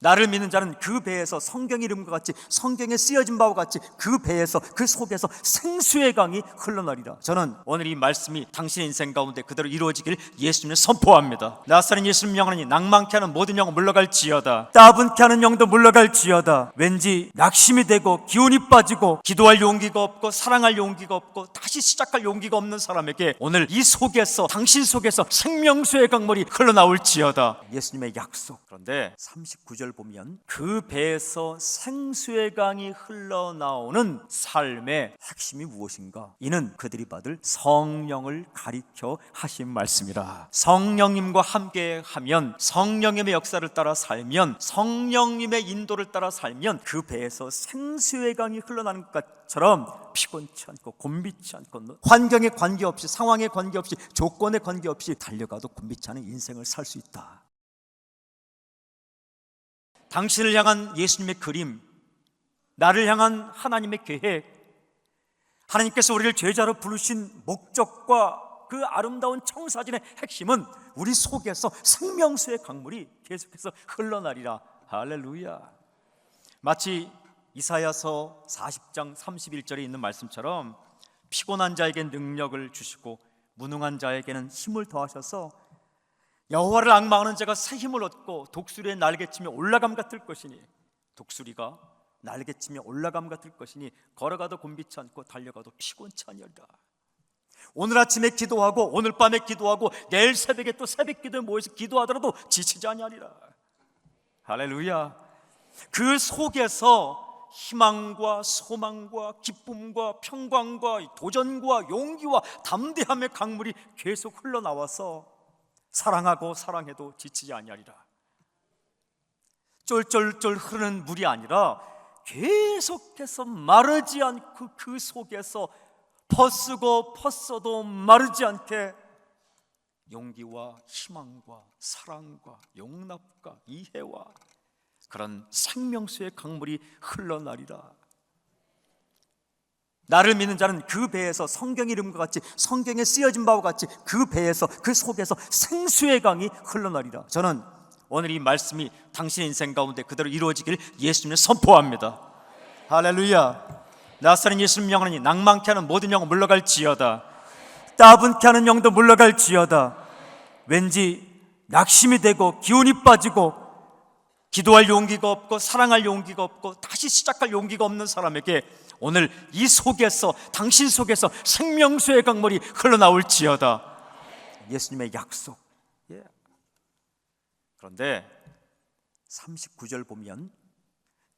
나를 믿는 자는 그 배에서 성경의 이름과 같이, 성경에 쓰여진 바와 같이 그 배에서, 그 속에서 생수의 강이 흘러나리라. 저는 오늘 이 말씀이 당신의 인생 가운데 그대로 이루어지길 예수님을 선포합니다. 나사렛 예수님 영원하니 낭만케 하는 모든 영은 물러갈지어다. 따분케 하는 영도 물러갈지어다. 왠지 낙심이 되고 기운이 빠지고 기도할 용기가 없고 사랑할 용기가 없고 다시 시작할 용기가 없는 사람에게 오늘 이 속에서, 당신 속에서 생명수의 강물이 흘러나올지어다. 예수님의 약속. 그런데 39절 보면 그 배에서 생수의 강이 흘러나오는 삶의 핵심이 무엇인가? 이는 그들이 받을 성령을 가리켜 하신 말씀이라. 성령님과 함께 하면, 성령님의 역사를 따라 살면, 성령님의 인도를 따라 살면 그 배에서 생수의 강이 흘러나는 것처럼 피곤치 않고 곤비치 않고 환경에 관계없이, 상황에 관계없이, 조건에 관계없이 달려가도 곤비치 않은 인생을 살 수 있다. 당신을 향한 예수님의 그림, 나를 향한 하나님의 계획, 하나님께서 우리를 제자로 부르신 목적과 그 아름다운 청사진의 핵심은 우리 속에서 생명수의 강물이 계속해서 흘러나리라. 할렐루야. 마치 이사야서 40장 31절에 있는 말씀처럼 피곤한 자에게 능력을 주시고 무능한 자에게는 힘을 더하셔서 여호와를 앙망하는 자가 새 힘을 얻고 독수리의 날개치며 올라감 같을 것이니, 독수리가 날개치며 올라감 같을 것이니 걸어가도 곤비치 않고 달려가도 피곤치 아니하리라. 오늘 아침에 기도하고 오늘 밤에 기도하고 내일 새벽에 또 새벽 기도에 모여서 기도하더라도 지치지 아니하리라. 할렐루야. 그 속에서 희망과 소망과 기쁨과 평강과 도전과 용기와 담대함의 강물이 계속 흘러나와서 사랑하고 사랑해도 지치지 아니하리라. 쫄쫄쫄 흐르는 물이 아니라 계속해서 마르지 않고 그 속에서 퍼쓰고 퍼써도 마르지 않게 용기와 희망과 사랑과 용납과 이해와 그런 생명수의 강물이 흘러나리라. 나를 믿는 자는 그 배에서 성경의 이름과 같이, 성경에 쓰여진 바와 같이 그 배에서, 그 속에서 생수의 강이 흘러나리라. 저는 오늘 이 말씀이 당신의 인생 가운데 그대로 이루어지길 예수님을 선포합니다. 할렐루야. 나사렛 예수님 영원하니 낭만케 하는 모든 영은 물러갈지어다. 따분케 하는 영도 물러갈지어다. 왠지 낙심이 되고 기운이 빠지고 기도할 용기가 없고 사랑할 용기가 없고 다시 시작할 용기가 없는 사람에게 오늘 이 속에서, 당신 속에서 생명수의 강물이 흘러나올지어다. 예수님의 약속. 그런데 39절 보면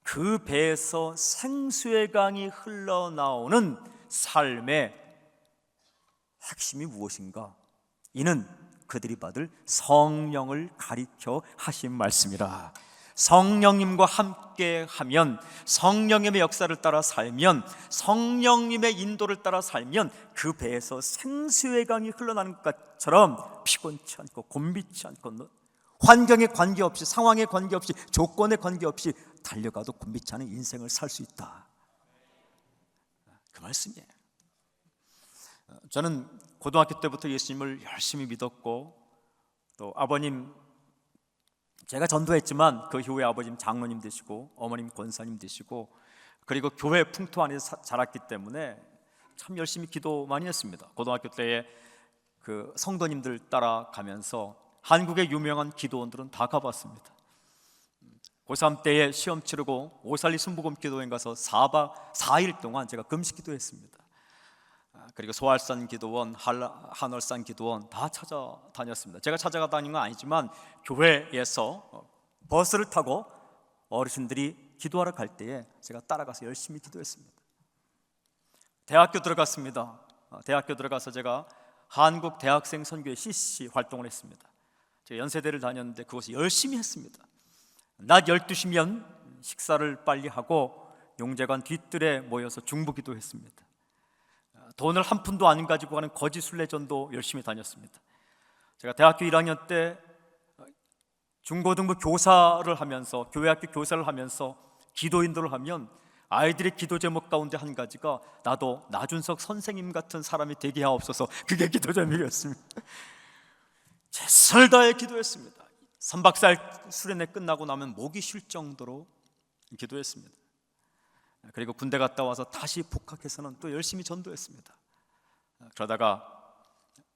그 배에서 생수의 강이 흘러나오는 삶의 핵심이 무엇인가? 이는 그들이 받을 성령을 가리켜 하신 말씀이라. 성령님과 함께 하면, 성령님의 역사를 따라 살면, 성령님의 인도를 따라 살면 그 배에서 생수의 강이 흘러나는 것처럼 피곤치 않고 곤비치 않고 환경에 관계없이, 상황에 관계없이, 조건에 관계없이 달려가도 곤비치 않은 인생을 살 수 있다. 그 말씀이에요. 저는 고등학교 때부터 예수님을 열심히 믿었고, 또 아버님, 제가 전도했지만 그 이후에 아버님 장로님 되시고 어머님 권사님 되시고, 그리고 교회 풍토 안에서 자랐기 때문에 참 열심히 기도 많이 했습니다. 고등학교 때에 그 성도님들 따라가면서 한국의 유명한 기도원들은 다 가봤습니다. 고3 때에 시험 치르고 오살리 순복음 기도회 가서 4일 동안 제가 금식 기도했습니다. 그리고 소알산 기도원, 한월산 기도원 다 찾아다녔습니다. 제가 찾아다닌 건 아니지만 교회에서 버스를 타고 어르신들이 기도하러 갈 때에 제가 따라가서 열심히 기도했습니다. 대학교 들어갔습니다. 대학교 들어가서 제가 한국 대학생 선교회 CC 활동을 했습니다. 제가 연세대를 다녔는데 그것을 열심히 했습니다. 낮 12시면 식사를 빨리 하고 용재관 뒤뜰에 모여서 중보기도 했습니다. 돈을 한 푼도 안 가지고 가는 거지 순례전도 열심히 다녔습니다. 제가 대학교 1학년 때 중고등부 교사를 하면서, 교회학교 교사를 하면서 기도 인도를 하면 아이들의 기도 제목 가운데 한 가지가 나도 나준석 선생님 같은 사람이 되게 하옵소서, 그게 기도 제목이었습니다. 최선을 다해 기도했습니다. 3박 4일 수련회 끝나고 나면 목이 쉴 정도로 기도했습니다. 그리고 군대 갔다 와서 다시 복학해서는 또 열심히 전도했습니다. 그러다가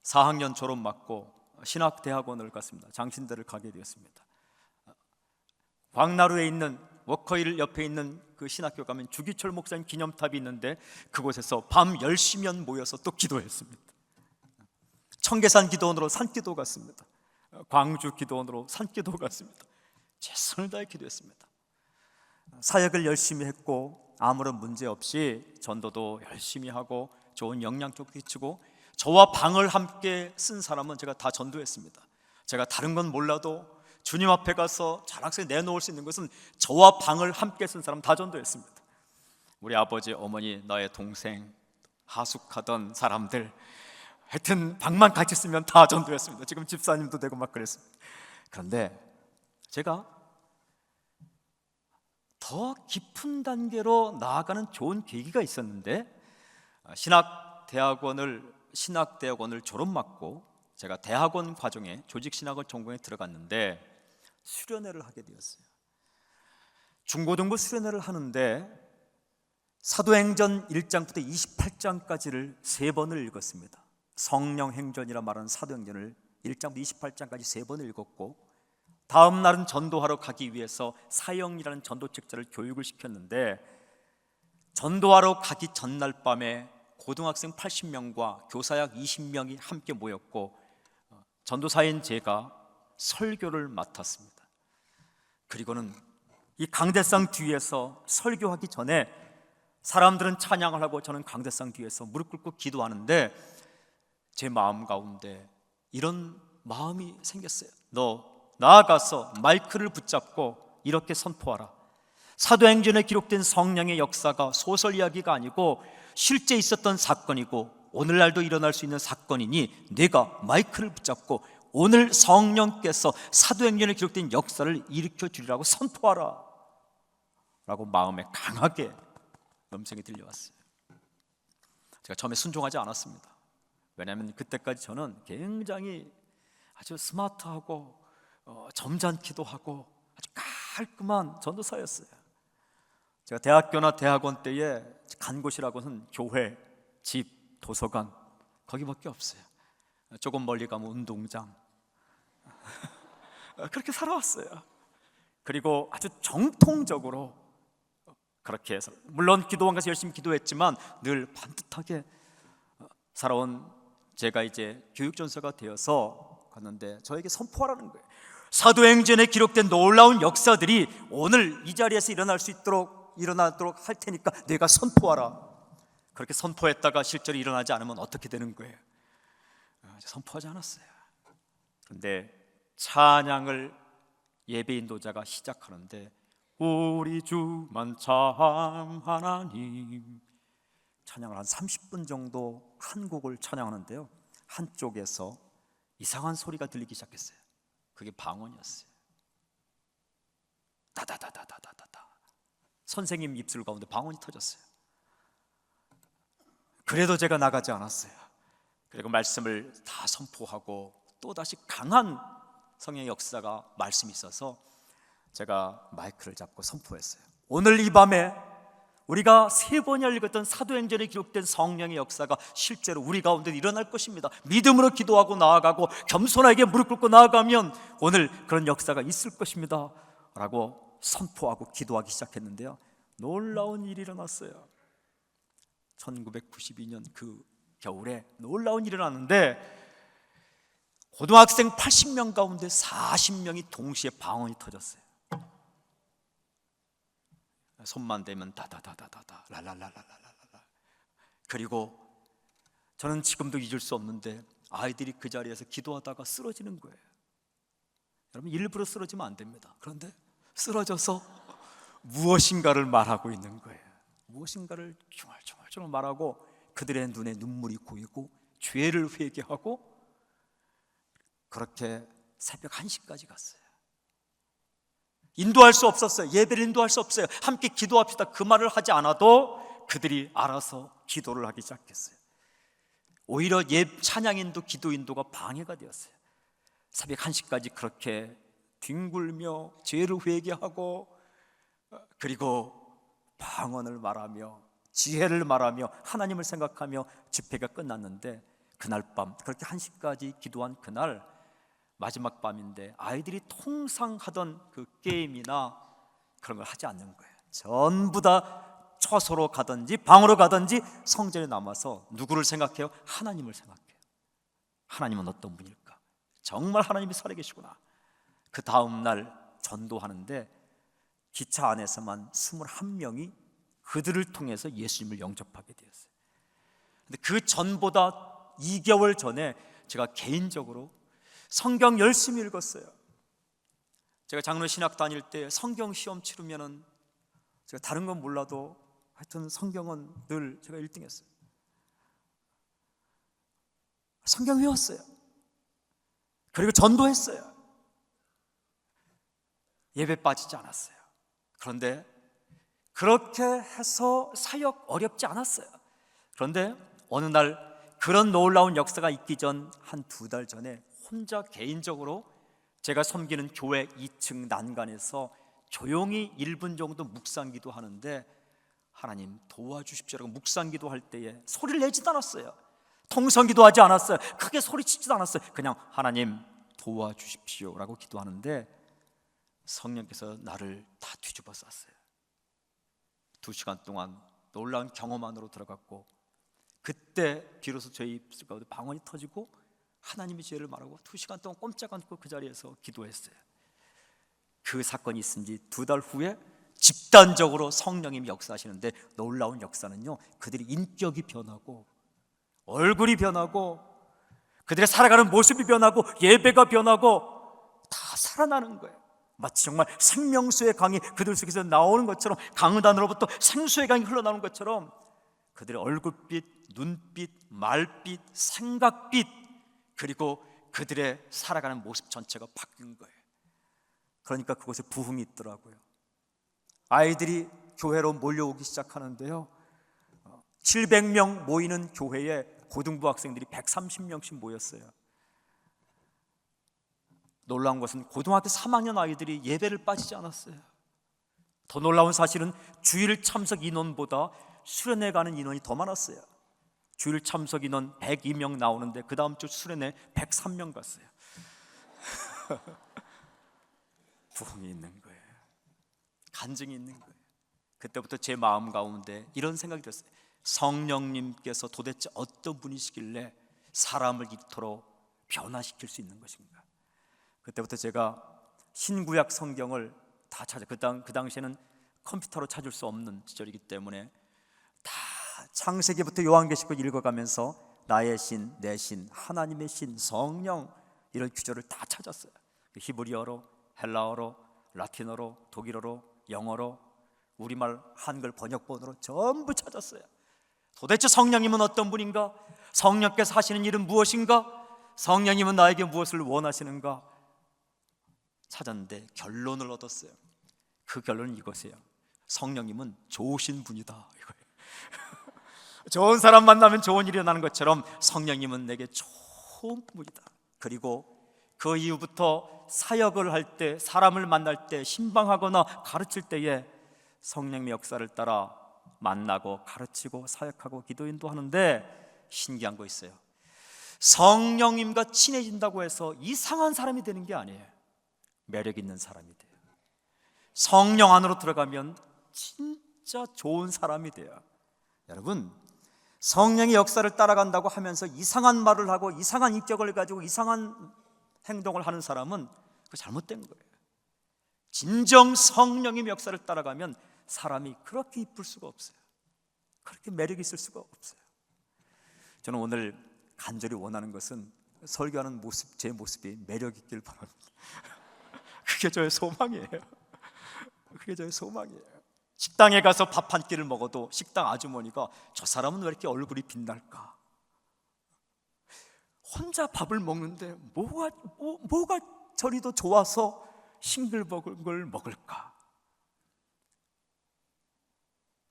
4학년 졸업 맞고 신학대학원을 갔습니다. 장신대를 가게 되었습니다. 광나루에 있는 워커힐 옆에 있는 그 신학교 가면 주기철 목사님 기념탑이 있는데 그곳에서 밤 10시면 모여서 또 기도했습니다. 청계산 기도원으로 산기도 갔습니다. 광주 기도원으로 산기도 갔습니다. 최선을 다해 기도했습니다. 사역을 열심히 했고 아무런 문제 없이 전도도 열심히 하고 좋은 영향력도 끼치고 저와 방을 함께 쓴 사람은 제가 다 전도했습니다. 제가 다른 건 몰라도 주님 앞에 가서 자랑스레 내놓을 수 있는 것은 저와 방을 함께 쓴 사람 다 전도했습니다. 우리 아버지, 어머니, 나의 동생, 하숙하던 사람들, 하여튼 방만 같이 쓰면 다 전도했습니다. 지금 집사님도 되고 막 그랬습니다. 그런데 제가 더 깊은 단계로 나아가는 좋은 계기가 있었는데 신학대학원을 졸업 맞고 제가 대학원 과정에 조직신학을 전공에 들어갔는데 수련회를 하게 되었어요. 중고등부 수련회를 하는데 사도행전 1장부터 28장까지를 3번을 읽었습니다. 성령행전이라 말하는 사도행전을 1장부터 28장까지 3번을 읽었고 다음 날은 전도하러 가기 위해서 사형이라는 전도책자를 교육을 시켰는데 전도하러 가기 전날 밤에 고등학생 80명과 교사약 20명이 함께 모였고 전도사인 제가 설교를 맡았습니다. 그리고는 이 강대상 뒤에서 설교하기 전에 사람들은 찬양을 하고 저는 강대상 뒤에서 무릎 꿇고 기도하는데 제 마음 가운데 이런 마음이 생겼어요. 너 나아가서 마이크를 붙잡고 이렇게 선포하라. 사도행전에 기록된 성령의 역사가 소설 이야기가 아니고 실제 있었던 사건이고 오늘날도 일어날 수 있는 사건이니 내가 마이크를 붙잡고 오늘 성령께서 사도행전에 기록된 역사를 일으켜 주리라고 선포하라 라고 마음에 강하게 음성이 들려왔어요. 제가 처음에 순종하지 않았습니다. 왜냐하면 그때까지 저는 굉장히 아주 스마트하고 점잖기도 하고 아주 깔끔한 전도사였어요. 제가 대학교나 대학원 때에 간 곳이라고는 교회, 집, 도서관 거기밖에 없어요. 조금 멀리 가면 운동장 그렇게 살아왔어요. 그리고 아주 정통적으로 그렇게 해서 물론 기도원 가서 열심히 기도했지만 늘 반듯하게 살아온 제가 이제 교육전사가 되어서 갔는데 저에게 선포하라는 거예요. 사도행전에 기록된 놀라운 역사들이 오늘 이 자리에서 일어나도록 할 테니까 내가 선포하라. 그렇게 선포했다가 실제로 일어나지 않으면 어떻게 되는 거예요? 선포하지 않았어요. 그런데 찬양을 예배 인도자가 시작하는데 우리 주만 참 하나님 찬양을 한 30분 정도 한 곡을 찬양하는데요, 한쪽에서 이상한 소리가 들리기 시작했어요. 그게 방언이었어요. 다다다다다다다. 선생님 입술 가운데 방언이 터졌어요. 그래도 제가 나가지 않았어요. 그리고 말씀을 다 선포하고 또다시 강한 성령의 역사가 말씀이 있어서 제가 마이크를 잡고 선포했어요. 오늘 이 밤에 우리가 3번이나 읽었던 사도행전에 기록된 성령의 역사가 실제로 우리 가운데 일어날 것입니다. 믿음으로 기도하고 나아가고 겸손하게 무릎 꿇고 나아가면 오늘 그런 역사가 있을 것입니다 라고 선포하고 기도하기 시작했는데요, 놀라운 일이 일어났어요. 1992년 그 겨울에 놀라운 일이 일어났는데 고등학생 80명 가운데 40명이 동시에 방언이 터졌어요. 손만 대면 다다다다다다 랄랄랄랄랄랄라. 그리고 저는 지금도 잊을 수 없는데 아이들이 그 자리에서 기도하다가 쓰러지는 거예요. 여러분, 일부러 쓰러지면 안 됩니다. 그런데 쓰러져서 무엇인가를 말하고 있는 거예요. 무엇인가를 중얼중얼 말하고 그들의 눈에 눈물이 고이고 죄를 회개하고 그렇게 새벽 1시까지 갔어요. 인도할 수 없었어요. 예배를 인도할 수 없어요. 함께 기도합시다 그 말을 하지 않아도 그들이 알아서 기도를 하기 시작했어요. 오히려 찬양 인도, 기도 인도가 방해가 되었어요. 새벽 1시까지 그렇게 뒹굴며 죄를 회개하고 그리고 방언을 말하며 지혜를 말하며 하나님을 생각하며 집회가 끝났는데, 그날 밤 그렇게 1시까지 기도한 그날 마지막 밤인데 아이들이 통상 하던 그 게임이나 그런 걸 하지 않는 거예요. 전부 다 처소로 가든지 방으로 가든지 성전에 남아서 누구를 생각해요? 하나님을 생각해요. 하나님은 어떤 분일까? 정말 하나님이 살아계시구나. 그 다음 날 전도하는데 기차 안에서만 21명이 그들을 통해서 예수님을 영접하게 되었어요. 근데 그 전보다 2개월 전에 제가 개인적으로 성경 열심히 읽었어요. 제가 장로 신학 다닐 때 성경 시험 치르면은 제가 다른 건 몰라도 하여튼 성경은 늘 제가 1등 했어요. 성경 외웠어요. 그리고 전도했어요. 예배 빠지지 않았어요. 그런데 그렇게 해서 사역 어렵지 않았어요. 그런데 어느 날 그런 놀라운 역사가 있기 전 한 2달 전에 혼자 개인적으로 제가 섬기는 교회 2층 난간에서 조용히 1분 정도 묵상기도 하는데, 하나님 도와주십시오라고 묵상기도 할 때에 소리를 내지도 않았어요. 통성기도 하지 않았어요. 크게 소리치지도 않았어요. 그냥 하나님 도와주십시오라고 기도하는데 성령께서 나를 다 뒤집어 쌌어요. 2시간 동안 놀라운 경험 안으로 들어갔고, 그때 비로소 저희 입술 가운데 방언이 터지고 하나님의 지혜를 말하고 2시간 동안 꼼짝 않고 그 자리에서 기도했어요. 그 사건이 있은 지 2달 후에 집단적으로 성령님이 역사하시는데, 놀라운 역사는요, 그들이 인격이 변하고 얼굴이 변하고 그들의 살아가는 모습이 변하고 예배가 변하고 다 살아나는 거예요. 마치 정말 생명수의 강이 그들 속에서 나오는 것처럼, 강단으로부터 생수의 강이 흘러나오는 것처럼 그들의 얼굴빛, 눈빛, 말빛, 생각빛, 그리고 그들의 살아가는 모습 전체가 바뀐 거예요. 그러니까 그곳에 부흥이 있더라고요. 아이들이 교회로 몰려오기 시작하는데요, 700명 모이는 교회에 고등부 학생들이 130명씩 모였어요. 놀라운 것은 고등학교 3학년 아이들이 예배를 빠지지 않았어요. 더 놀라운 사실은 주일 참석 인원보다 수련회 가는 인원이 더 많았어요. 주일 참석 인원 102명 나오는데 그 다음 주 수련회 103명 갔어요. 부흥이 있는 거예요. 간증이 있는 거예요. 그때부터 제 마음 가운데 이런 생각이 들었어요. 성령님께서 도대체 어떤 분이시길래 사람을 이토록 변화시킬 수 있는 것인가. 그때부터 제가 신구약 성경을 다 찾아, 그 당시에는 컴퓨터로 찾을 수 없는 시절이기 때문에 다 창세기부터 요한계시록 읽어가면서 나의 신, 내 신, 하나님의 신, 성령, 이런 구절을 다 찾았어요. 히브리어로, 헬라어로, 라틴어로, 독일어로, 영어로, 우리말 한글 번역본으로 전부 찾았어요. 도대체 성령님은 어떤 분인가? 성령께서 하시는 일은 무엇인가? 성령님은 나에게 무엇을 원하시는가? 찾았는데 결론을 얻었어요. 그 결론은 이것이에요. 성령님은 좋으신 분이다, 이거예요. 좋은 사람 만나면 좋은 일이 일어나는 것처럼 성령님은 내게 좋은 분이다. 그리고 그 이후부터 사역을 할 때, 사람을 만날 때, 신방하거나 가르칠 때에 성령의 역사를 따라 만나고 가르치고 사역하고 기도 인도하는데, 신기한 거 있어요. 성령님과 친해진다고 해서 이상한 사람이 되는 게 아니에요. 매력 있는 사람이 돼요. 성령 안으로 들어가면 진짜 좋은 사람이 돼요. 여러분, 성령의 역사를 따라간다고 하면서 이상한 말을 하고 이상한 인격을 가지고 이상한 행동을 하는 사람은 그 잘못된 거예요. 진정 성령의 역사를 따라가면 사람이 그렇게 이쁠 수가 없어요. 그렇게 매력 있을 수가 없어요. 저는 오늘 간절히 원하는 것은 설교하는 모습, 제 모습이 매력 있길 바랍니다. 그게 저의 소망이에요. 그게 저의 소망이에요. 식당에 가서 밥 한 끼를 먹어도 식당 아주머니가 저 사람은 왜 이렇게 얼굴이 빛날까? 혼자 밥을 먹는데 뭐가 저리도 좋아서 싱글벙글 걸 먹을까?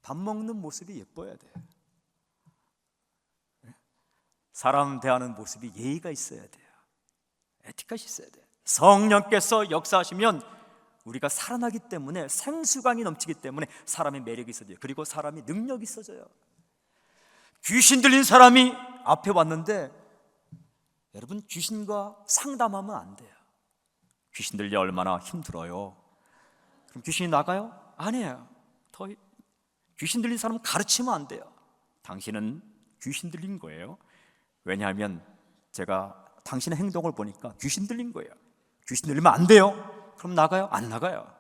밥 먹는 모습이 예뻐야 돼요. 사람 대하는 모습이 예의가 있어야 돼요. 에티켓이 있어야 돼요. 성령께서 역사하시면 우리가 살아나기 때문에, 생수강이 넘치기 때문에 사람의 매력이 있어져요. 그리고 사람이 능력이 있어져요. 귀신 들린 사람이 앞에 왔는데, 여러분, 귀신과 상담하면 안 돼요. 귀신 들려 얼마나 힘들어요. 그럼 귀신이 나가요? 아니에요. 더 귀신 들린 사람은 가르치면 안 돼요. 당신은 귀신 들린 거예요. 왜냐하면 제가 당신의 행동을 보니까 귀신 들린 거예요. 귀신 들리면 안 돼요. 그럼 나가요? 안 나가요.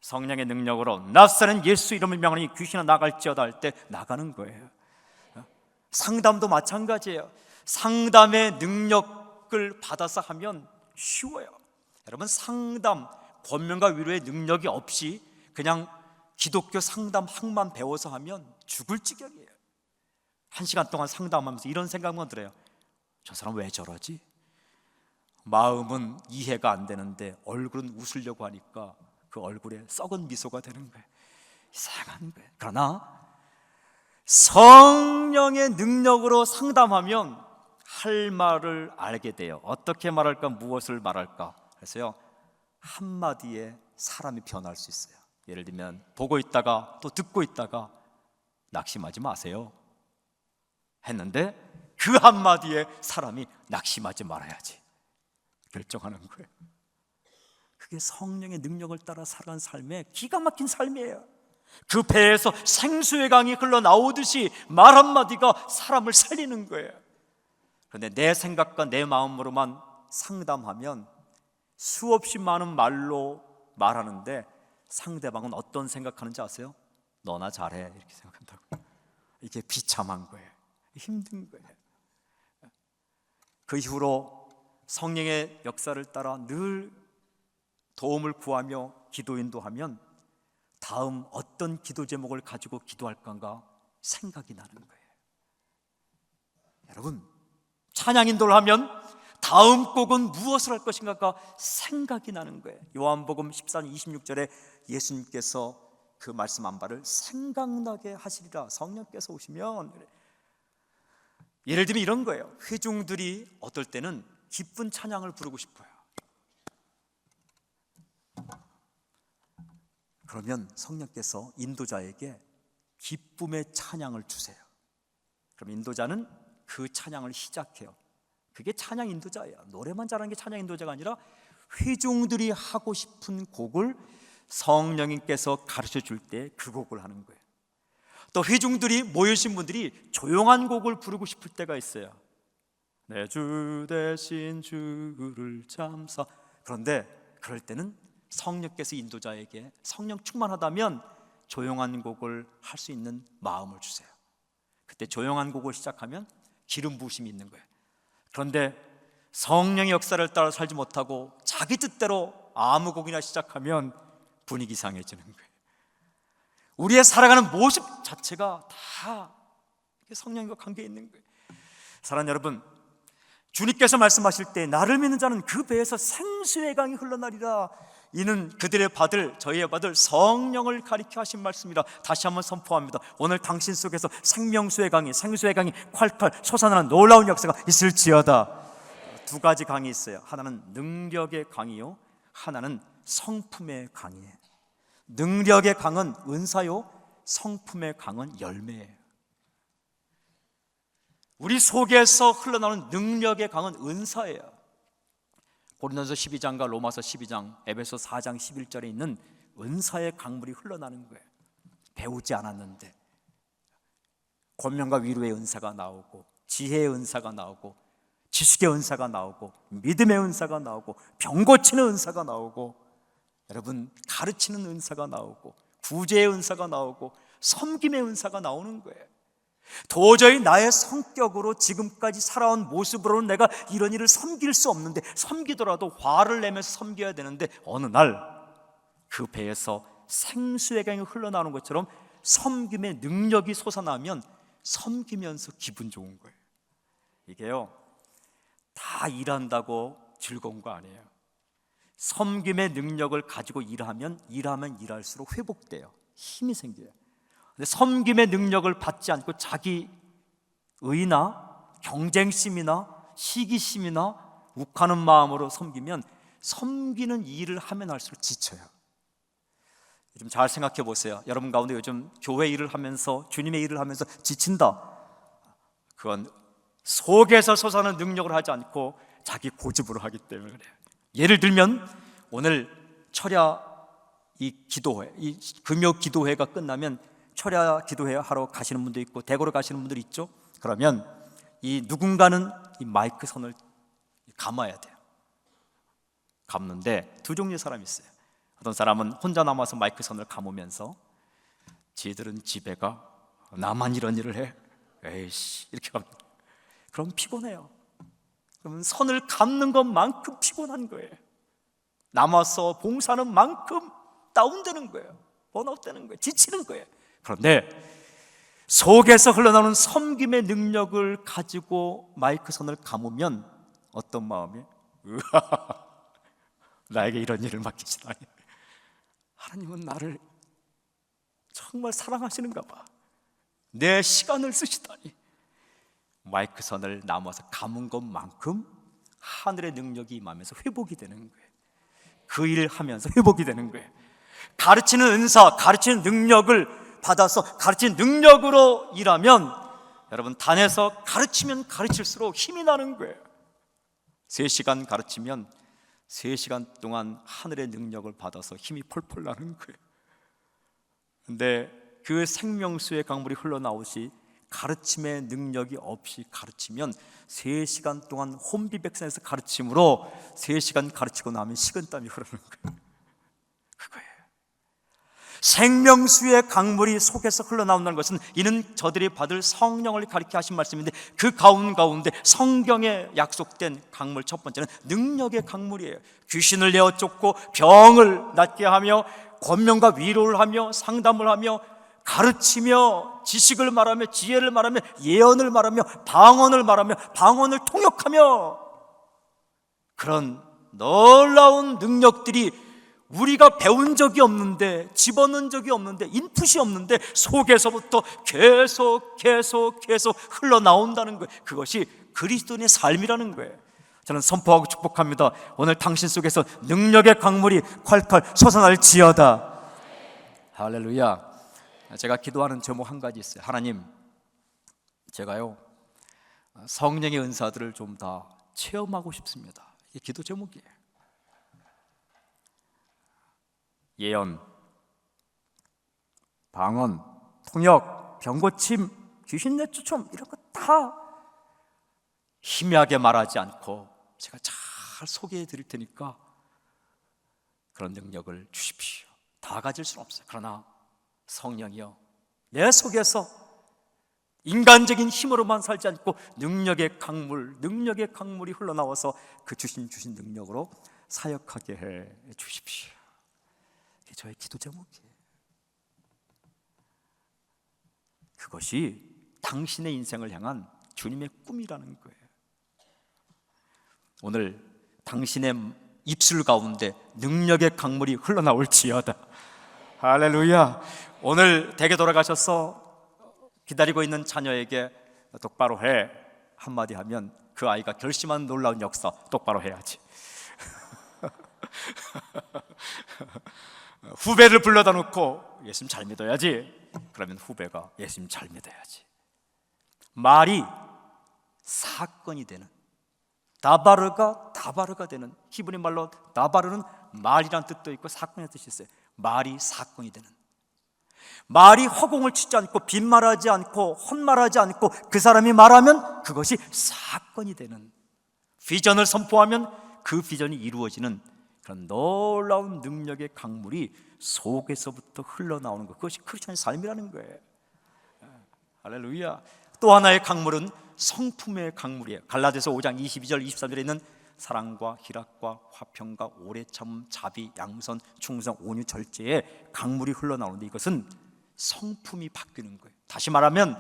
성령의 능력으로 낯서는 예수 이름을 명하니 귀신은 나갈지어다 할 때 나가는 거예요. 상담도 마찬가지예요. 상담의 능력을 받아서 하면 쉬워요. 여러분, 상담, 권면과 위로의 능력이 없이 그냥 기독교 상담 학만 배워서 하면 죽을 지경이에요. 1시간 동안 상담하면서 이런 생각만 들어요. 저 사람 왜 저러지? 마음은 이해가 안 되는데 얼굴은 웃으려고 하니까 그 얼굴에 썩은 미소가 되는 거예요. 이상한 거예요. 그러나 성령의 능력으로 상담하면 할 말을 알게 돼요. 어떻게 말할까, 무엇을 말할까. 그래서요, 한마디에 사람이 변할 수 있어요. 예를 들면 보고 있다가 또 듣고 있다가 낙심하지 마세요 했는데 그 한마디에 사람이 낙심하지 말아야지 결정하는 거예요. 그게 성령의 능력을 따라 살아가는 삶의 기가 막힌 삶이에요. 그 배에서 생수의 강이 흘러나오듯이 말 한마디가 사람을 살리는 거예요. 그런데 내 생각과 내 마음으로만 상담하면 수없이 많은 말로 말하는데 상대방은 어떤 생각하는지 아세요? 너나 잘해 이렇게 생각한다고. 이게 비참한 거예요. 힘든 거예요. 그 이후로 성령의 역사를 따라 늘 도움을 구하며 기도 인도하면 다음 어떤 기도 제목을 가지고 기도할까가 생각이 나는 거예요. 여러분, 찬양 인도를 하면 다음 곡은 무엇을 할 것인가가 생각이 나는 거예요. 요한복음 14장 26절에 예수님께서 그 말씀 한 바를 생각나게 하시리라. 성령께서 오시면, 예를 들면 이런 거예요. 회중들이 어떨 때는 기쁜 찬양을 부르고 싶어요. 그러면 성령께서 인도자에게 기쁨의 찬양을 주세요. 그럼 인도자는 그 찬양을 시작해요. 그게 찬양 인도자예요. 노래만 잘하는 게 찬양 인도자가 아니라 회중들이 하고 싶은 곡을 성령님께서 가르쳐 줄 때 그 곡을 하는 거예요. 또 회중들이 모이신 분들이 조용한 곡을 부르고 싶을 때가 있어요. 내 주 대신 주를 잠사. 그런데 그럴 때는 성령께서 인도자에게 성령 충만하다면 조용한 곡을 할 수 있는 마음을 주세요. 그때 조용한 곡을 시작하면 기름 부으심이 있는 거예요. 그런데 성령의 역사를 따라 살지 못하고 자기 뜻대로 아무 곡이나 시작하면 분위기 이상해지는 거예요. 우리의 살아가는 모습 자체가 다 성령과 관계 있는 거예요. 사랑하는 여러분, 주님께서 말씀하실 때 나를 믿는 자는 그 배에서 생수의 강이 흘러나리라. 이는 그들의 받을, 저희의 받을 성령을 가리켜 하신 말씀이라. 다시 한번 선포합니다. 오늘 당신 속에서 생명수의 강이, 생수의 강이 콸콸 솟아나는 놀라운 역사가 있을지어다. 두 가지 강이 있어요. 하나는 능력의 강이요, 하나는 성품의 강이에요. 능력의 강은 은사요, 성품의 강은 열매예요. 우리 속에서 흘러나오는 능력의 강은 은사예요. 고린도서 12장과 로마서 12장, 에베소 4장 11절에 있는 은사의 강물이 흘러나는 거예요. 배우지 않았는데 권면과 위로의 은사가 나오고, 지혜의 은사가 나오고, 지식의 은사가 나오고, 믿음의 은사가 나오고, 병 고치는 은사가 나오고, 여러분 가르치는 은사가 나오고, 구제의 은사가 나오고, 섬김의 은사가 나오는 거예요. 도저히 나의 성격으로 지금까지 살아온 모습으로는 내가 이런 일을 섬길 수 없는데, 섬기더라도 화를 내면서 섬겨야 되는데, 어느 날 그 배에서 생수의 강이 흘러나오는 것처럼 섬김의 능력이 솟아나면 섬기면서 기분 좋은 거예요. 이게요, 다 일한다고 즐거운 거 아니에요. 섬김의 능력을 가지고 일하면 일할수록 회복돼요. 힘이 생겨요. 근데 섬김의 능력을 받지 않고 자기 의나 경쟁심이나 시기심이나 욱하는 마음으로 섬기면 섬기는 일을 하면 할수록 지쳐요. 좀 잘 생각해 보세요. 여러분 가운데 요즘 교회 일을 하면서, 주님의 일을 하면서 지친다. 그건 속에서 솟아나는 능력을 하지 않고 자기 고집으로 하기 때문에 그래요. 예를 들면 오늘 철야 이 기도회, 이 금요 기도회가 끝나면 철야 기도회 하러 가시는 분도 있고 대구로 가시는 분들이 있죠. 그러면 이 누군가는 이 마이크 선을 감아야 돼요. 감는데 두 종류의 사람이 있어요. 어떤 사람은 혼자 남아서 마이크 선을 감으면서 지들은 집에 가, 나만 이런 일을 해, 에이씨, 이렇게 합니다. 그럼 피곤해요. 그러면 선을 감는 것만큼 피곤한 거예요. 남아서 봉사하는 만큼 다운되는 거예요. 번아웃되는 거예요. 지치는 거예요. 그런데 속에서 흘러나오는 섬김의 능력을 가지고 마이크 선을 감으면 어떤 마음이? 나에게 이런 일을 맡기시다니, 하나님은 나를 정말 사랑하시는가 봐, 내 시간을 쓰시다니. 마이크 선을 남아서 감은 것만큼 하늘의 능력이 임하면서 회복이 되는 거예요. 그 일을 하면서 회복이 되는 거예요. 가르치는 은사, 가르치는 능력을 받아서 가르치는 능력으로 일하면 여러분 단에서 가르치면 가르칠수록 힘이 나는 거예요. 3시간 가르치면 3시간 동안 하늘의 능력을 받아서 힘이 펄펄 나는 거예요. 근데 그 생명수의 강물이 흘러나오시 가르침의 능력이 없이 가르치면 3시간 동안 혼비백산에서 가르침으로 3시간 가르치고 나면 식은땀이 흐르는 거예요. 그거예요. 생명수의 강물이 속에서 흘러나온다는 것은 이는 저들이 받을 성령을 가리켜 하신 말씀인데, 그 가운데 성경에 약속된 강물 첫 번째는 능력의 강물이에요. 귀신을 내어 쫓고 병을 낫게 하며 권면과 위로를 하며 상담을 하며 가르치며 지식을 말하며 지혜를 말하며 예언을 말하며 방언을 말하며 방언을 통역하며, 그런 놀라운 능력들이 우리가 배운 적이 없는데, 집어넣은 적이 없는데, 인풋이 없는데 속에서부터 계속 흘러나온다는 거예요. 그것이 그리스도인의 삶이라는 거예요. 저는 선포하고 축복합니다. 오늘 당신 속에서 능력의 강물이 콸콸 솟아날지어다. 할렐루야. 제가 기도하는 제목 한 가지 있어요. 하나님, 제가요 성령의 은사들을 좀 다 체험하고 싶습니다. 이게 기도 제목이에요. 예언, 방언, 통역, 병고침, 귀신 내쫓음, 이런 거 다 희미하게 말하지 않고 제가 잘 소개해 드릴 테니까 그런 능력을 주십시오. 다 가질 수는 없어요. 그러나 성령이여, 내 속에서 인간적인 힘으로만 살지 않고 능력의 강물이 흘러나와서 그 주신 능력으로 사역하게 해 주십시오. 이게 저의 기도 제목이에요. 그것이 당신의 인생을 향한 주님의 꿈이라는 거예요. 오늘 당신의 입술 가운데 능력의 강물이 흘러나올지어다. 할렐루야. 오늘 댁에 돌아가셔서 기다리고 있는 자녀에게 똑바로 해 한마디 하면 그 아이가 결심한 놀라운 역사, 똑바로 해야지. 후배를 불러다 놓고 예수님 잘 믿어야지. 그러면 후배가 예수님 잘 믿어야지. 말이 사건이 되는, 다바르가 되는, 히브리 말로 다바르는 말이란 뜻도 있고 사건의 뜻이 있어요. 말이 사건이 되는, 말이 허공을 치지 않고 빈말하지 않고 헛말하지 않고 그 사람이 말하면 그것이 사건이 되는, 비전을 선포하면 그 비전이 이루어지는 그런 놀라운 능력의 강물이 속에서부터 흘러나오는 것, 그것이 크리스천의 삶이라는 거예요. 할렐루야. 또 하나의 강물은 성품의 강물이에요. 갈라디아서 5장 22절 23절에 있는 사랑과 희락과 화평과 오래 참음 자비 양선 충성 온유 절제의 강물이 흘러나오는데, 이것은 성품이 바뀌는 거예요. 다시 말하면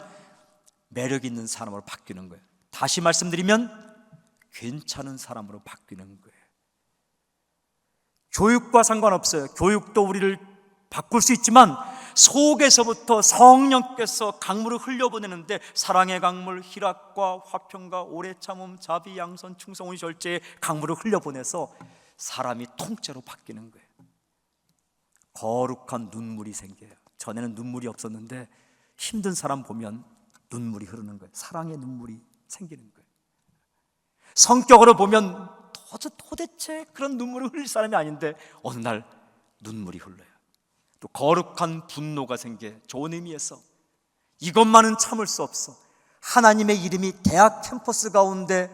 매력 있는 사람으로 바뀌는 거예요. 다시 말씀드리면 괜찮은 사람으로 바뀌는 거예요. 교육과 상관없어요. 교육도 우리를 바꿀 수 있지만 속에서부터 성령께서 강물을 흘려보내는데, 사랑의 강물, 희락과 화평과 오래 참음 자비 양선 충성 온유 절제의 강물을 흘려보내서 사람이 통째로 바뀌는 거예요. 거룩한 눈물이 생겨요. 전에는 눈물이 없었는데 힘든 사람 보면 눈물이 흐르는 거예요. 사랑의 눈물이 생기는 거예요. 성격으로 보면 도대체 그런 눈물을 흘릴 사람이 아닌데 어느 날 눈물이 흘러요. 또 거룩한 분노가 생겨. 좋은 의미에서 이것만은 참을 수 없어. 하나님의 이름이 대학 캠퍼스 가운데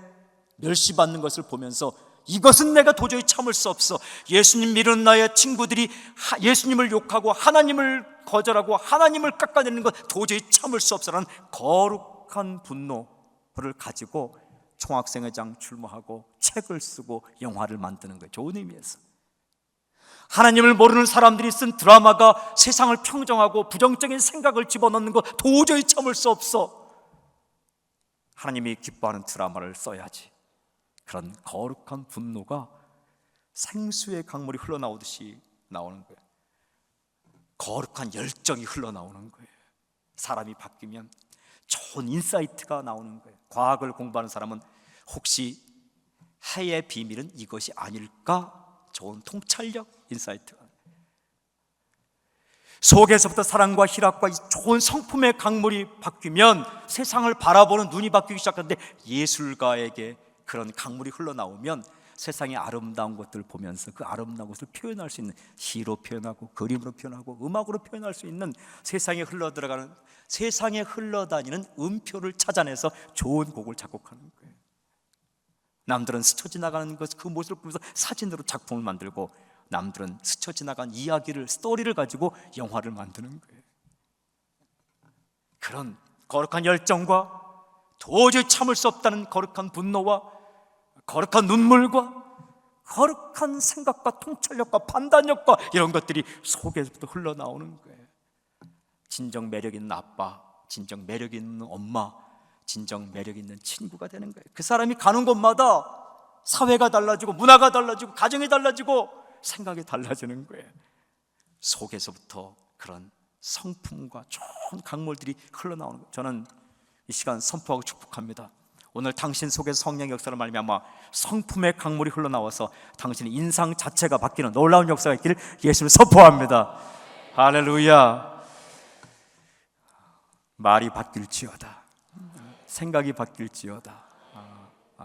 멸시받는 것을 보면서 이것은 내가 도저히 참을 수 없어. 예수님 믿는 나의 친구들이 예수님을 욕하고 하나님을 거절하고 하나님을 깎아내리는 것 도저히 참을 수 없어라는 거룩한 분노를 가지고 총학생회장 출마하고 책을 쓰고 영화를 만드는 거예요. 좋은 의미에서. 하나님을 모르는 사람들이 쓴 드라마가 세상을 평정하고 부정적인 생각을 집어넣는 거 도저히 참을 수 없어. 하나님이 기뻐하는 드라마를 써야지. 그런 거룩한 분노가 생수의 강물이 흘러나오듯이 나오는 거예요. 거룩한 열정이 흘러나오는 거예요. 사람이 바뀌면 좋은 인사이트가 나오는 거예요. 과학을 공부하는 사람은 혹시 해의 비밀은 이것이 아닐까? 좋은 통찰력, 인사이트가. 속에서부터 사랑과 희락과 좋은 성품의 강물이 바뀌면 세상을 바라보는 눈이 바뀌기 시작하는데, 예술가에게 그런 강물이 흘러나오면 세상의 아름다운 것들을 보면서 그 아름다운 것을 표현할 수 있는, 시로 표현하고 그림으로 표현하고 음악으로 표현할 수 있는, 세상에 흘러다니는 음표를 찾아내서 좋은 곡을 작곡하는 거예요. 남들은 스쳐 지나가는 것, 그 모습을 보면서 사진으로 작품을 만들고, 남들은 스쳐 지나간 이야기를, 스토리를 가지고 영화를 만드는 거예요. 그런 거룩한 열정과 도저히 참을 수 없다는 거룩한 분노와 거룩한 눈물과 거룩한 생각과 통찰력과 판단력과 이런 것들이 속에서부터 흘러나오는 거예요. 진정 매력 있는 아빠, 진정 매력 있는 엄마, 진정 매력 있는 친구가 되는 거예요. 그 사람이 가는 곳마다 사회가 달라지고 문화가 달라지고 가정이 달라지고 생각이 달라지는 거예요. 속에서부터 그런 성품과 좋은 강물들이 흘러나오는 거예요. 저는 이 시간 선포하고 축복합니다. 오늘 당신 속에서 성령의 역사를 말미암아 성품의 강물이 흘러나와서 당신의 인상 자체가 바뀌는 놀라운 역사가 있기를 예수를 선포합니다. 할렐루야. 말이 바뀔지어다, 생각이 바뀔지어다.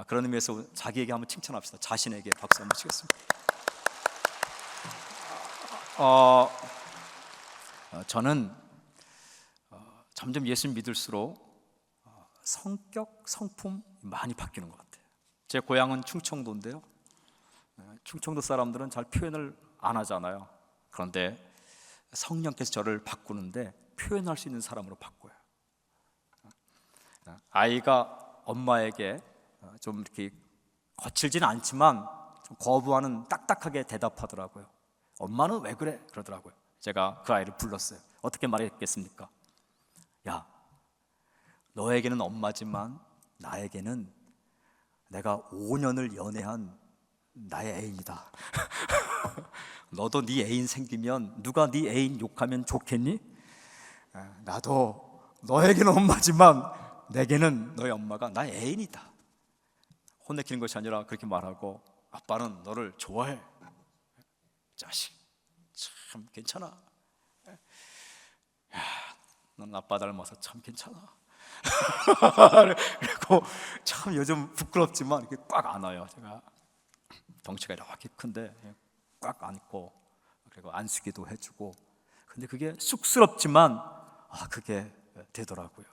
그런 의미에서 자기에게 한번 칭찬합시다. 자신에게 박수 한번 치겠습니다. 저는 점점 예수 믿을수록 성격, 성품 많이 바뀌는 것 같아요. 제 고향은 충청도인데요, 충청도 사람들은 잘 표현을 안 하잖아요. 그런데 성령께서 저를 바꾸는데 표현할 수 있는 사람으로 바꿔요. 아이가 엄마에게 좀 이렇게 거칠지는 않지만 좀 거부하는, 딱딱하게 대답하더라고요. 엄마는 왜 그래? 그러더라고요. 제가 그 아이를 불렀어요. 어떻게 말했겠습니까? 야, 너에게는 엄마지만 나에게는 내가 5년을 연애한 나의 애인이다. 너도 네 애인 생기면 누가 네 애인 욕하면 좋겠니? 나도 너에게는 엄마지만 내게는 너의 엄마가 나의 애인이다. 혼내키는 것이 아니라 그렇게 말하고, 아빠는 너를 좋아해. 자식 참 괜찮아. 야, 넌 아빠 닮아서 참 괜찮아. 그리고 참 요즘 부끄럽지만 이렇게 꽉 안아요. 제가 덩치가 이렇게 큰데 꽉 안고, 그리고 안수기도 해주고. 근데 그게 쑥스럽지만 그게 되더라고요.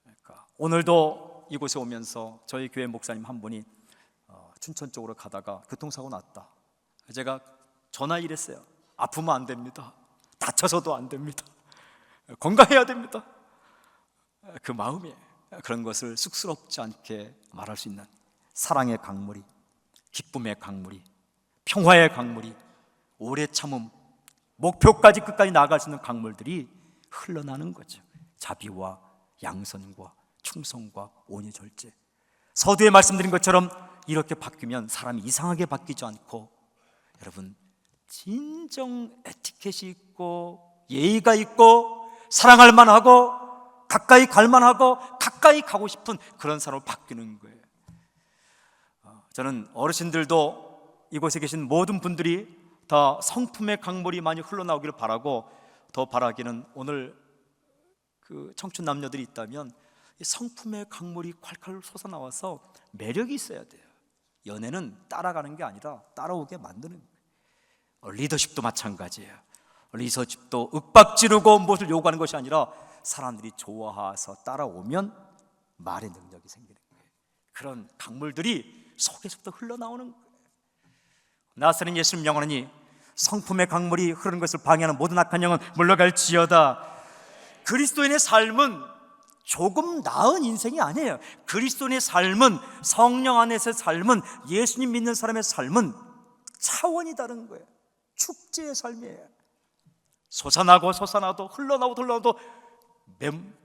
그러니까 오늘도 이곳에 오면서 저희 교회 목사님 한 분이 춘천 쪽으로 가다가 교통사고 났다. 제가 전화 일했어요. 아프면 안 됩니다. 다쳐서도 안 됩니다. 건강해야 됩니다. 그 마음이, 그런 것을 쑥스럽지 않게 말할 수 있는 사랑의 강물이, 기쁨의 강물이, 평화의 강물이, 오래 참음, 목표까지 끝까지 나아갈 수 있는 강물들이 흘러나는 거죠. 자비와 양선과 충성과 온유 절제. 서두에 말씀드린 것처럼 이렇게 바뀌면 사람이 이상하게 바뀌지 않고, 여러분, 진정 에티켓이 있고 예의가 있고 사랑할 만하고 가까이 갈 만하고 가까이 가고 싶은 그런 사람으로 바뀌는 거예요. 저는 어르신들도 이곳에 계신 모든 분들이 다 성품의 강물이 많이 흘러나오기를 바라고, 더 바라기는 오늘 그 청춘 남녀들이 있다면 이 성품의 강물이 콸콸 솟아나와서 매력이 있어야 돼요. 연애는 따라가는 게 아니라 따라오게 만드는 거예요. 리더십도 마찬가지예요. 리더십도 윽박지르고 무엇을 요구하는 것이 아니라 사람들이 좋아해서 따라오면 말의 능력이 생기는 거예요. 그런 강물들이 속에서부터 흘러나오는 거예요. 나사렛 예수님 영원하니 성품의 강물이 흐르는 것을 방해하는 모든 악한 영은 물러갈지어다. 그리스도인의 삶은 조금 나은 인생이 아니에요. 그리스도인의 삶은, 성령 안에서의 삶은, 예수님 믿는 사람의 삶은 차원이 다른 거예요. 축제의 삶이에요. 솟아나고 솟아나도 흘러나오고 흘러나오도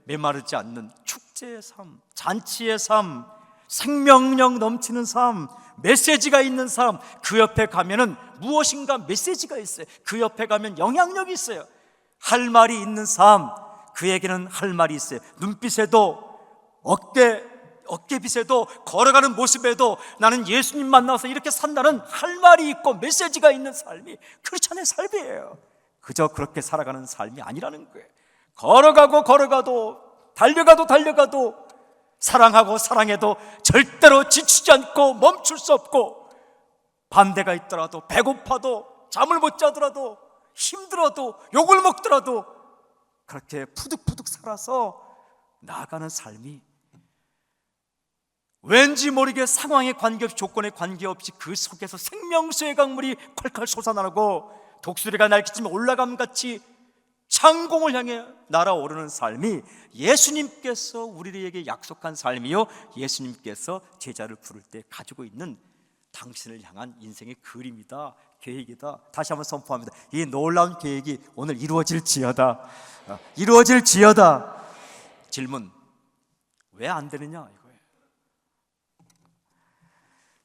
메마르지 않는 축제의 삶, 잔치의 삶, 생명력 넘치는 삶, 메시지가 있는 삶. 그 옆에 가면은 무엇인가 메시지가 있어요. 그 옆에 가면 영향력이 있어요. 할 말이 있는 삶, 그에게는 할 말이 있어요. 눈빛에도 어깨빛에도 걸어가는 모습에도 나는 예수님 만나서 이렇게 산다는 할 말이 있고 메시지가 있는 삶이 크리스찬의 삶이에요. 그저 그렇게 살아가는 삶이 아니라는 거예요. 걸어가도 달려가도 사랑하고 사랑해도 절대로 지치지 않고 멈출 수 없고, 반대가 있더라도, 배고파도, 잠을 못 자더라도, 힘들어도, 욕을 먹더라도 그렇게 푸득푸득 살아서 나아가는 삶이, 왠지 모르게 상황에 관계없이, 조건에 관계없이 그 속에서 생명수의 강물이 콸콸 솟아나고 독수리가 날개치며 올라감같이 창공을 향해 날아오르는 삶이 예수님께서 우리에게 약속한 삶이요, 예수님께서 제자를 부를 때 가지고 있는 당신을 향한 인생의 그림이다, 계획이다. 다시 한번 선포합니다. 이 놀라운 계획이 오늘 이루어질지어다. 질문, 왜 안 되느냐 이거예요.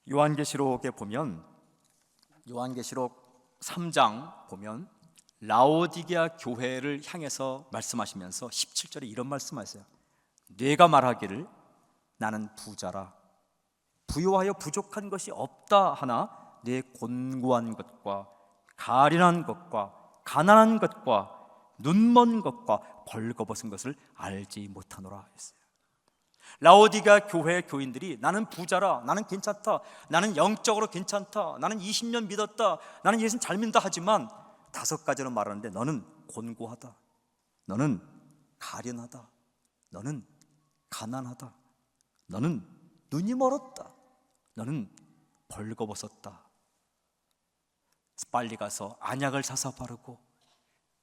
요한계시록에 보면, 요한계시록 3장 보면 라오디게아 교회를 향해서 말씀하시면서 17절에 이런 말씀하세요. 네가 말하기를 나는 부자라, 부유하여 부족한 것이 없다 하나 내 곤고한 것과 가련한 것과 가난한 것과 눈먼 것과 벌거벗은 것을 알지 못하노라 했어요. 라오디게아 교회 교인들이 나는 부자라, 나는 괜찮다, 나는 영적으로 괜찮다, 나는 20년 믿었다, 나는 예수님 잘 믿는다 하지만 5가지로 말하는데 너는 곤고하다, 너는 가련하다, 너는 가난하다, 너는 눈이 멀었다, 너는 벌거벗었다. 빨리 가서 안약을 사서 바르고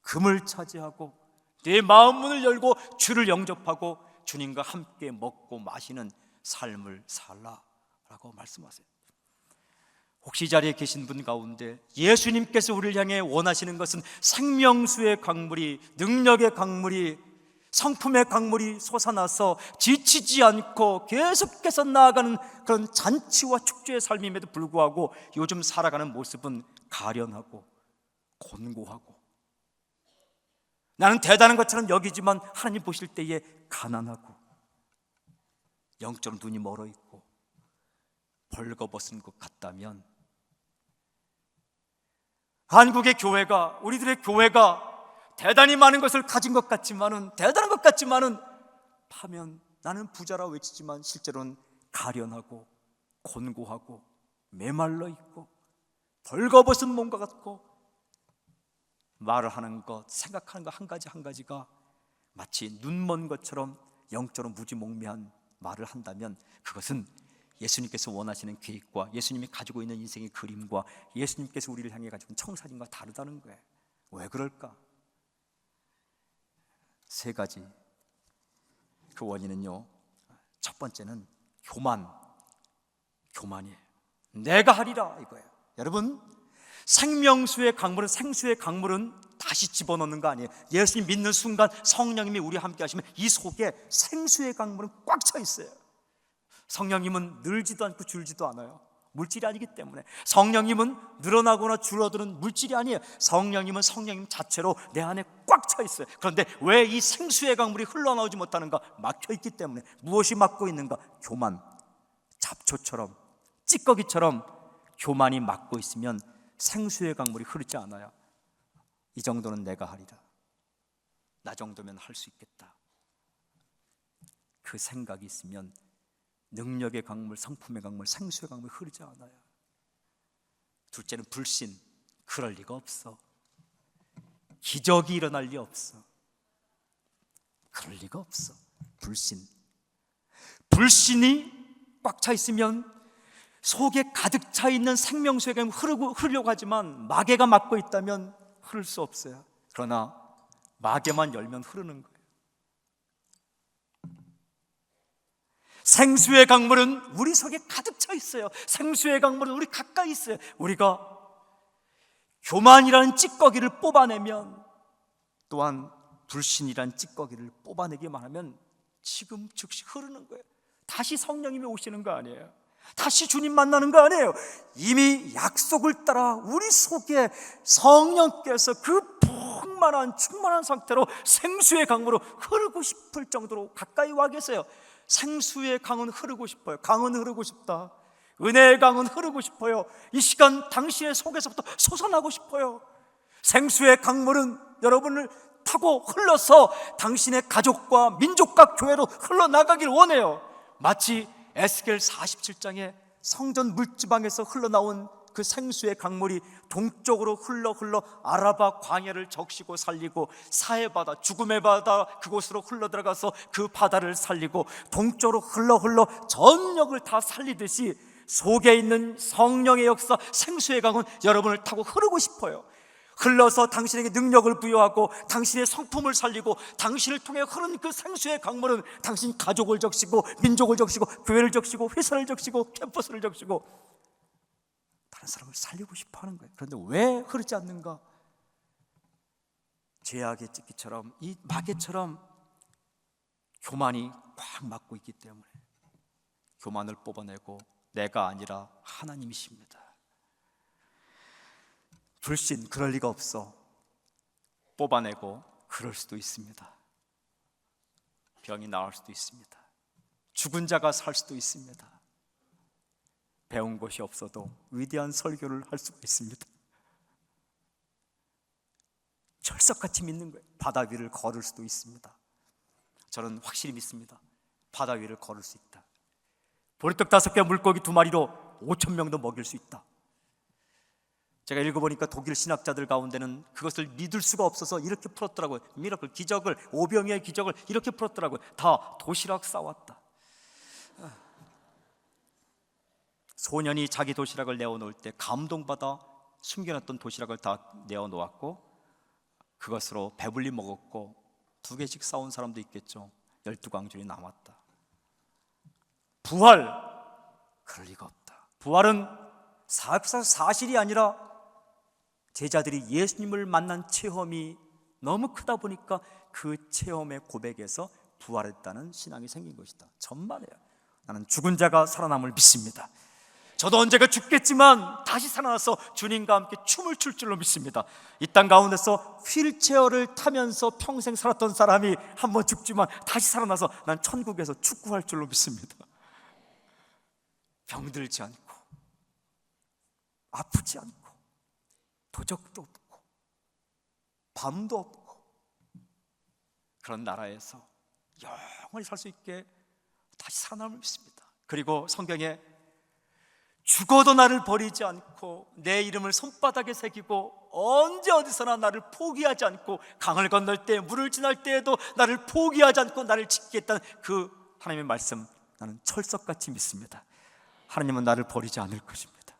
금을 차지하고 네 마음 문을 열고 주를 영접하고 주님과 함께 먹고 마시는 삶을 살라라고 말씀하세요. 혹시 이 자리에 계신 분 가운데 예수님께서 우리를 향해 원하시는 것은 생명수의 강물이, 능력의 강물이, 성품의 강물이 솟아나서 지치지 않고 계속해서 나아가는 그런 잔치와 축제의 삶임에도 불구하고 요즘 살아가는 모습은 가련하고 곤고하고, 나는 대단한 것처럼 여기지만 하나님 보실 때에 가난하고 영적으로 눈이 멀어 있고 벌거벗은 것 같다면, 한국의 교회가, 우리들의 교회가 대단히 많은 것을 가진 것 같지만은, 대단한 것 같지만은 파면 나는 부자라 외치지만 실제로는 가련하고 곤고하고 메말라 있고 벌거벗은 몸과 같고, 말을 하는 것, 생각하는 것 한 가지 한 가지가 마치 눈먼 것처럼 영적으로 무지몽매한 말을 한다면 그것은 예수님께서 원하시는 계획과 예수님이 가지고 있는 인생의 그림과 예수님께서 우리를 향해 가지고 있는 청사진과 다르다는 거예요. 왜 그럴까? 3가지. 그 원인은요, 첫 번째는 교만이에요. 내가 하리라 이거예요. 여러분, 생명수의 강물은, 생수의 강물은 다시 집어넣는 거 아니에요. 예수님 믿는 순간 성령님이 우리와 함께 하시면 이 속에 생수의 강물은 꽉 차 있어요. 성령님은 늘지도 않고 줄지도 않아요. 물질이 아니기 때문에. 성령님은 늘어나거나 줄어드는 물질이 아니에요. 성령님은 성령님 자체로 내 안에 꽉 차 있어요. 그런데 왜 이 생수의 강물이 흘러나오지 못하는가? 막혀 있기 때문에. 무엇이 막고 있는가? 교만, 잡초처럼 찌꺼기처럼 교만이 막고 있으면 생수의 강물이 흐르지 않아요. 이 정도는 내가 하리라, 나 정도면 할 수 있겠다, 그 생각이 있으면 능력의 강물, 성품의 강물, 생수의 강물이 흐르지 않아요. 둘째는 불신. 그럴 리가 없어. 기적이 일어날 리 없어. 그럴 리가 없어. 불신. 불신이 꽉 차 있으면 속에 가득 차 있는 생명수의 강물이 흐르려고 하지만 마개가 막고 있다면 흐를 수 없어요. 그러나 마개만 열면 흐르는 거예요. 생수의 강물은 우리 속에 가득 차 있어요. 생수의 강물은 우리 가까이 있어요. 우리가 교만이라는 찌꺼기를 뽑아내면, 또한 불신이라는 찌꺼기를 뽑아내기만 하면 지금 즉시 흐르는 거예요. 다시 성령님이 오시는 거 아니에요. 다시 주님 만나는 거 아니에요. 이미 약속을 따라 우리 속에 성령께서 그 충만한 상태로 생수의 강으로 흐르고 싶을 정도로 가까이 와 계세요. 생수의 강은 흐르고 싶어요. 강은 흐르고 싶다. 은혜의 강은 흐르고 싶어요. 이 시간 당신의 속에서부터 솟아나고 싶어요. 생수의 강물은 여러분을 타고 흘러서 당신의 가족과 민족과 교회로 흘러나가길 원해요. 마치 에스겔 47장에 성전 물지방에서 흘러나온 그 생수의 강물이 동쪽으로 흘러 아라바 광야를 적시고 살리고, 사해 바다, 죽음의 바다 그곳으로 흘러 들어가서 그 바다를 살리고, 동쪽으로 흘러 전역을 다 살리듯이 속에 있는 성령의 역사, 생수의 강은 여러분을 타고 흐르고 싶어요. 흘러서 당신에게 능력을 부여하고 당신의 성품을 살리고, 당신을 통해 흐르는 그 생수의 강물은 당신 가족을 적시고, 민족을 적시고, 교회를 적시고, 회사를 적시고, 캠퍼스를 적시고, 다른 사람을 살리고 싶어 하는 거예요. 그런데 왜 흐르지 않는가? 죄악의 찌꺼기처럼, 이 마개처럼 교만이 꽉 막고 있기 때문에 교만을 뽑아내고 내가 아니라 하나님이십니다. 불신, 그럴 리가 없어. 뽑아내고 그럴 수도 있습니다. 병이 나을 수도 있습니다. 죽은 자가 살 수도 있습니다. 배운 것이 없어도 위대한 설교를 할 수가 있습니다. 철석같이 믿는 거예요. 바다 위를 걸을 수도 있습니다. 저는 확실히 믿습니다. 바다 위를 걸을 수 있다. 보리떡 5개, 물고기 2마리로 5,000명도 먹일 수 있다. 제가 읽어보니까 독일 신학자들 가운데는 그것을 믿을 수가 없어서 이렇게 풀었더라고요. 미라클, 기적을, 오병이의 기적을 이렇게 풀었더라고요. 다 도시락 싸왔다. 소년이 자기 도시락을 내어놓을 때 감동받아 숨겨놨던 도시락을 다 내어놓았고, 그것으로 배불리 먹었고, 2개씩 싸온 사람도 있겠죠. 12광줄이 남았다. 부활, 그럴 리가 없다. 부활은 사실이 아니라 제자들이 예수님을 만난 체험이 너무 크다 보니까 그 체험의 고백에서 부활했다는 신앙이 생긴 것이다. 천만에요. 나는 죽은 자가 살아남을 믿습니다. 저도 언제가 죽겠지만 다시 살아나서 주님과 함께 춤을 출 줄로 믿습니다. 이 땅 가운데서 휠체어를 타면서 평생 살았던 사람이 한번 죽지만 다시 살아나서 난 천국에서 축구할 줄로 믿습니다. 병들지 않고, 아프지 않고, 도적도 없고, 밤도 없고, 그런 나라에서 영원히 살 수 있게 다시 살아남을 믿습니다. 그리고 성경에 죽어도 나를 버리지 않고 내 이름을 손바닥에 새기고 언제 어디서나 나를 포기하지 않고 강을 건널 때, 물을 지날 때에도 나를 포기하지 않고 나를 지키겠다는 그 하나님의 말씀, 나는 철석같이 믿습니다. 하나님은 나를 버리지 않을 것입니다.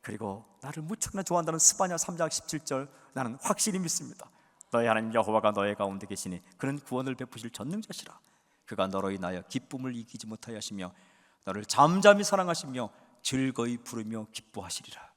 그리고 나를 무척이나 좋아한다는 스바냐 3장 17절, 나는 확실히 믿습니다. 너의 하나님 여호와가 너의 가운데 계시니 그는 구원을 베푸실 전능자시라. 그가 너로 인하여 기쁨을 이기지 못하여 하시며 너를 잠잠히 사랑하시며 즐거이 부르며 기뻐하시리라.